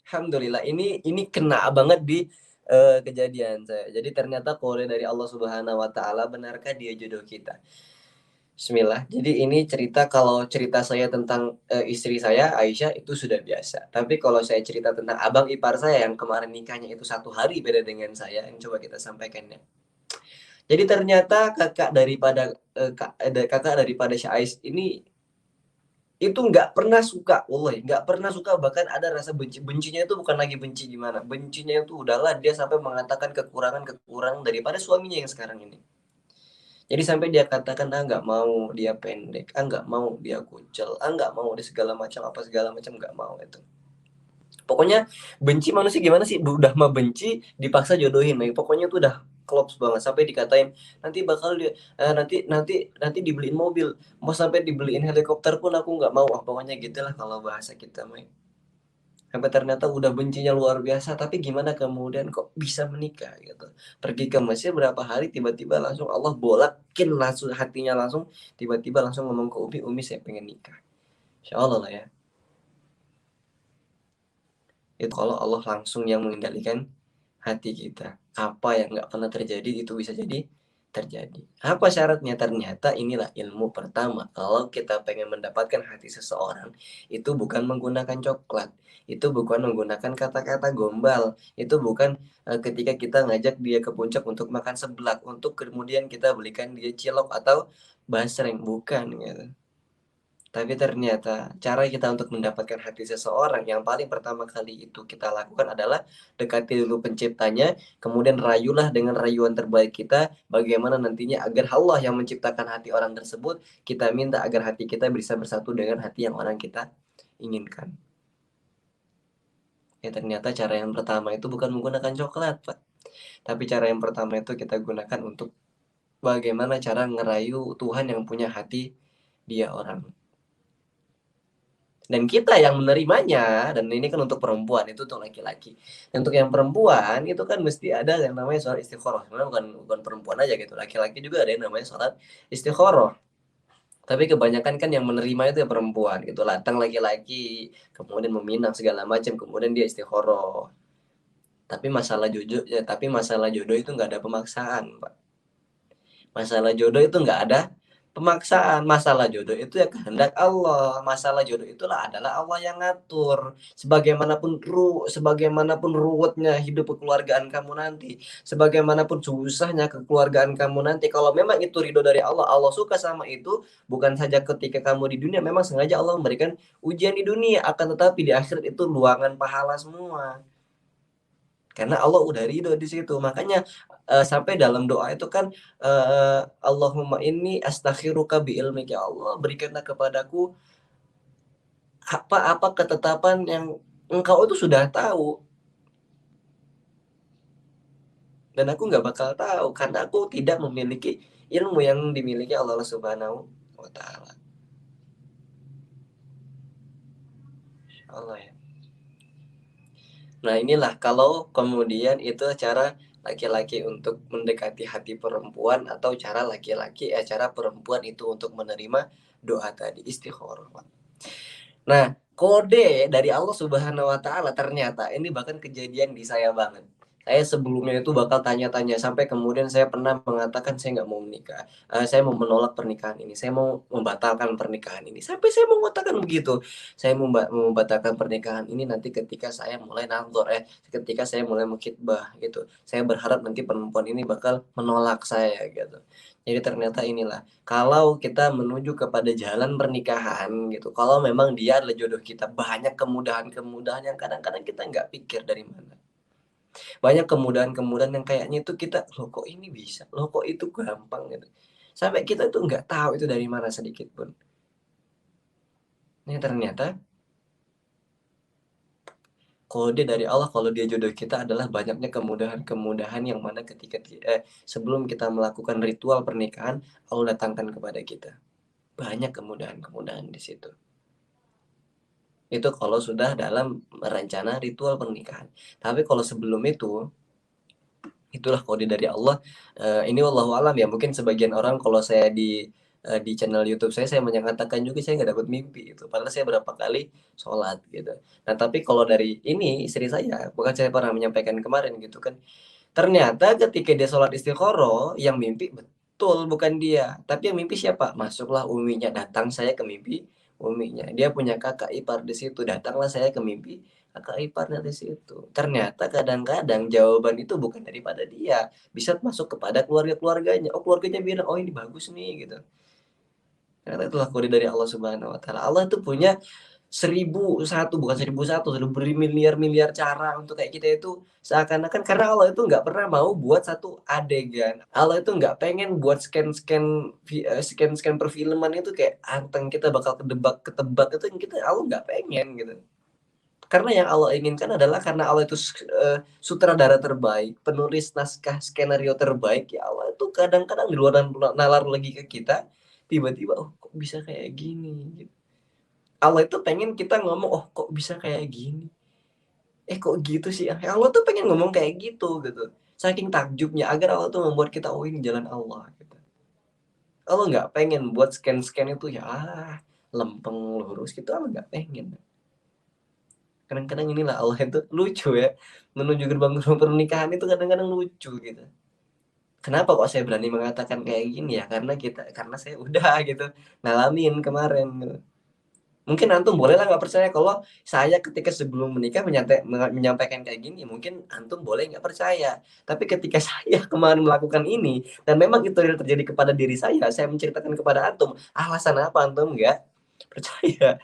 Alhamdulillah ini kena banget di, kejadian saya. Jadi ternyata kode dari Allah Subhanahu wa taala, benarkah dia jodoh kita? Bismillah. Jadi ini cerita kalau cerita saya tentang, istri saya, Aisyah, itu sudah biasa. Tapi kalau saya cerita tentang abang ipar saya yang kemarin nikahnya itu 1 hari beda dengan saya, yang coba kita sampaikan ya. Jadi ternyata kakak daripada Syais ini itu nggak pernah suka, wallahi nggak pernah suka, bahkan ada rasa bencinya itu bukan lagi benci gimana, bencinya itu udahlah dia sampai mengatakan kekurangan-kekurangan daripada suaminya yang sekarang ini. Jadi sampai dia katakan, "Ah, nggak mau dia pendek, ah, nggak mau dia kucel, ah, nggak mau dia segala macam, apa segala macam, nggak mau," itu. Pokoknya benci manusia gimana sih, udah mah benci dipaksa jodohin, pokoknya itu udah klops banget sampai dikatain, "Nanti bakal nanti nanti nanti dibeliin mobil, mau sampai dibeliin helikopter pun aku nggak mau." Ah, pokoknya gitulah kalau bahasa kita mah. Sampai ternyata udah bencinya luar biasa, tapi gimana kemudian kok bisa menikah gitu. Pergi ke Mesir berapa hari tiba-tiba langsung Allah bolakin langsung hatinya, langsung tiba-tiba langsung ngomong ke Umi, "Umi saya pengen nikah." Insya Allah lah ya. Itu kalau Allah langsung yang mengendalikan hati kita. Apa yang nggak pernah terjadi itu bisa jadi terjadi. Apa syaratnya? Ternyata inilah ilmu pertama. Kalau kita pengen mendapatkan hati seseorang, itu bukan menggunakan coklat, itu bukan menggunakan kata-kata gombal, itu bukan ketika kita ngajak dia ke puncak untuk makan seblak, untuk kemudian kita belikan dia cilok atau basreng, bukan gitu. Tapi ternyata cara kita untuk mendapatkan hati seseorang yang paling pertama kali itu kita lakukan adalah dekati dulu penciptanya, kemudian rayulah dengan rayuan terbaik kita, bagaimana nantinya agar Allah yang menciptakan hati orang tersebut, kita minta agar hati kita bisa bersatu dengan hati yang orang kita inginkan. Ya ternyata cara yang pertama itu bukan menggunakan coklat, Pak. Tapi cara yang pertama itu kita gunakan untuk bagaimana cara ngerayu Tuhan yang punya hati dia orang. Dan kita yang menerimanya, dan ini kan untuk perempuan, itu untuk laki-laki. Untuk yang perempuan, itu kan mesti ada yang namanya sholat istikharah. Sebenarnya bukan bukan perempuan aja gitu, laki-laki juga ada yang namanya sholat istikharah. Tapi kebanyakan kan yang menerima itu ya perempuan gitu, datang laki-laki, kemudian meminang segala macam, kemudian dia istikharah. Tapi masalah jodoh itu nggak ada pemaksaan, Pak. Masalah jodoh itu nggak ada pemaksaan, masalah jodoh itu ya kehendak Allah, masalah jodoh itulah adalah Allah yang ngatur. Sebagaimanapun ruwetnya hidup kekeluargaan kamu nanti, sebagaimanapun susahnya kekeluargaan kamu nanti, kalau memang itu ridho dari Allah, Allah suka sama itu, bukan saja ketika kamu di dunia, memang sengaja Allah memberikan ujian di dunia, akan tetapi di akhirat itu luangan pahala semua. Karena Allah udah ridho di situ. Makanya, sampai dalam doa itu kan, Allahumma inni astakhiruka biilmika, ya Allah berikanlah kepadaku apa-apa ketetapan yang Engkau itu sudah tahu, dan aku nggak bakal tahu karena aku tidak memiliki ilmu yang dimiliki Allah Subhanahu wa taala. Allah ya. Nah inilah kalau kemudian itu cara laki-laki untuk mendekati hati perempuan, atau cara perempuan itu untuk menerima doa tadi, istikharah, Pak. Nah, kode dari Allah Subhanahu wa taala ternyata ini bahkan kejadian di saya banget. Saya sebelumnya itu bakal tanya-tanya sampai kemudian saya pernah mengatakan saya nggak mau menikah, saya mau menolak pernikahan ini, saya mau membatalkan pernikahan ini, sampai saya mengatakan begitu. Saya membatalkan pernikahan ini nanti ketika saya mulai nadzor, ketika saya mulai mengkhitbah gitu. Saya berharap nanti perempuan ini bakal menolak saya gitu. Jadi ternyata inilah, kalau kita menuju kepada jalan pernikahan gitu, kalau memang dia adalah jodoh kita, banyak kemudahan-kemudahan yang kadang-kadang kita nggak pikir dari mana. Banyak kemudahan-kemudahan yang kayaknya itu kita, "Loh kok ini bisa? Loh kok itu gampang?" Gitu. Sampai kita tuh nggak tahu itu dari mana sedikit pun. Ini ternyata kode dari Allah kalau dia jodoh kita adalah banyaknya kemudahan-kemudahan yang mana sebelum kita melakukan ritual pernikahan, Allah datangkan kepada kita. Banyak kemudahan-kemudahan di situ. Itu kalau sudah dalam rencana ritual pernikahan. Tapi kalau sebelum itu, itulah kode dari Allah, ini wallahu alam ya, mungkin sebagian orang kalau saya di channel YouTube saya menyatakan juga saya nggak dapat mimpi itu, padahal saya berapa kali sholat gitu. Nah, tapi kalau dari ini istri saya, bukan saya pernah menyampaikan kemarin gitu kan, ternyata ketika dia sholat istikharah, yang mimpi betul bukan dia, tapi yang mimpi siapa? Masuklah uminya, datang saya ke mimpi uminya. Dia punya kakak ipar di situ, datanglah saya ke mimpi kakak iparnya di situ. Ternyata kadang-kadang jawaban itu bukan daripada dia, bisa masuk kepada keluarga-keluarganya. Oh, keluarganya bilang, "Oh, ini bagus nih," gitu. Ternyata itulah kode dari Allah Subhanahu wa taala. Allah itu punya 1001, bukan 1001, bermiliar-miliar cara untuk kayak kita itu seakan-akan, karena Allah itu nggak pernah mau buat satu adegan. Allah itu nggak pengen buat scan-scan perfilman itu kayak anteng kita bakal ketebak itu, kita Allah nggak pengen gitu. Karena yang Allah inginkan adalah karena Allah itu sutradara terbaik, penulis naskah skenario terbaik, ya Allah itu kadang-kadang di luar nalar logika kita, tiba-tiba, "Oh, kok bisa kayak gini?" Gitu. Allah itu pengen kita ngomong, "Oh, kok bisa kayak gini? Eh, kok gitu sih?" Allah tuh pengen ngomong kayak gitu. Saking takjubnya agar Allah tuh membuat kita, "Oh, ini jalan Allah," gitu. Allah nggak pengen buat scan-scan itu ya, lempeng, lurus gitu, Allah nggak pengen. Kadang-kadang inilah Allah itu lucu ya, menuju gerbang-gerbang pernikahan itu kadang-kadang lucu gitu. Kenapa kok saya berani mengatakan kayak gini ya, karena saya udah gitu, ngalamin kemarin gitu. Mungkin antum bolehlah nggak percaya kalau saya ketika sebelum menikah menyampaikan kayak gini, mungkin antum boleh nggak percaya. Tapi ketika saya kemarin melakukan ini, dan memang itu terjadi kepada diri saya menceritakan kepada antum, alasan apa antum nggak percaya?